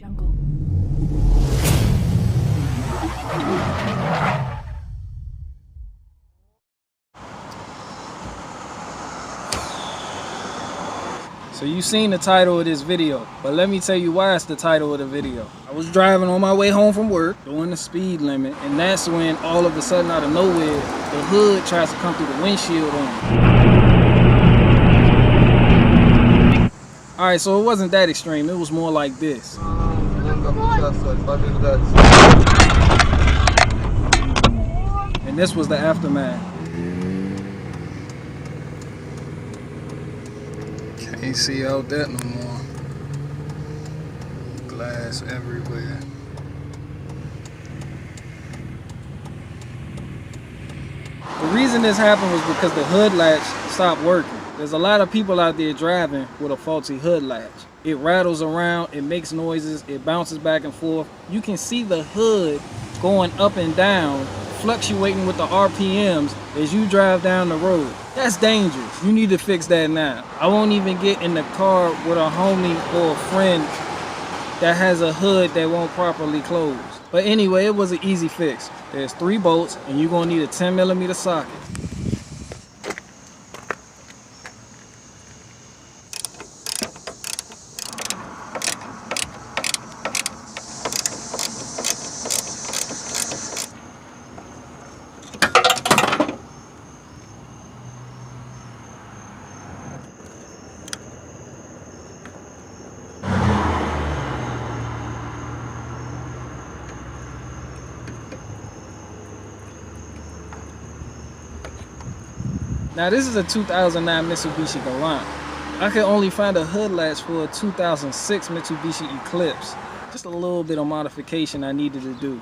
Jungle. So you seen the title of this video, but let me tell you why it's the title of the video. I was driving on my way home from work, doing the speed limit, and that's when all of a sudden out of nowhere, the hood tries to come through the windshield on me. Alright, so it wasn't that extreme, it was more like this. And this was the aftermath. Can't see out that no more. Glass everywhere. The reason this happened was because the hood latch stopped working. There's a lot of people out there driving with a faulty hood latch. It rattles around, it makes noises, it bounces back and forth. You can see the hood going up and down, fluctuating with the RPMs as you drive down the road. That's dangerous. You need to fix that now. I won't even get in the car with a homie or a friend that has a hood that won't properly close. But anyway, it was an easy fix. There's 3 bolts and you're gonna need a 10mm socket. Now this is a 2009 Mitsubishi Galant. I could only find a hood latch for a 2006 Mitsubishi Eclipse. Just a little bit of modification I needed to do.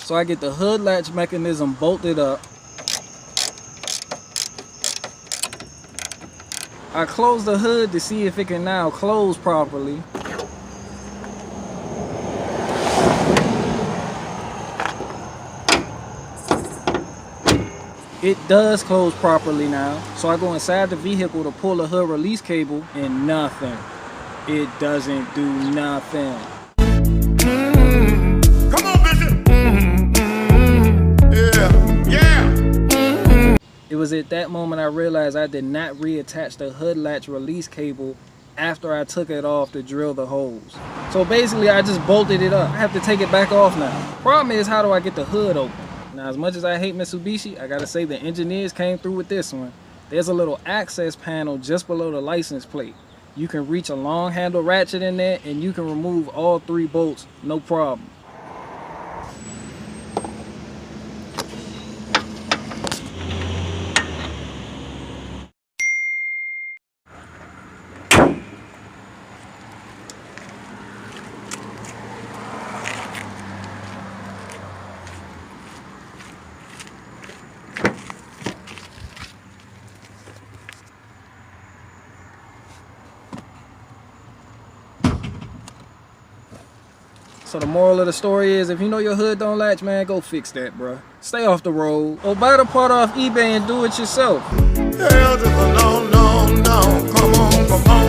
So I get the hood latch mechanism bolted up. I close the hood to see if it can now close properly. It does close properly now, so I go inside the vehicle to pull the hood release cable and nothing. It doesn't do nothing. Come on, Bishop! Yeah! It was at that moment I realized I did not reattach the hood latch release cable after I took it off to drill the holes. So basically I just bolted it up. I have to take it back off now. Problem is, how do I get the hood open? Now, as much as I hate Mitsubishi, I gotta say the engineers came through with this one. There's a little access panel just below the license plate. You can reach a long handle ratchet in there and you can remove all 3 bolts, no problem. So the moral of the story is, if you know your hood don't latch, man, go fix that, bruh. Stay off the road. Or buy the part off eBay and do it yourself. Hell, just a no, no, no. Come on, come on.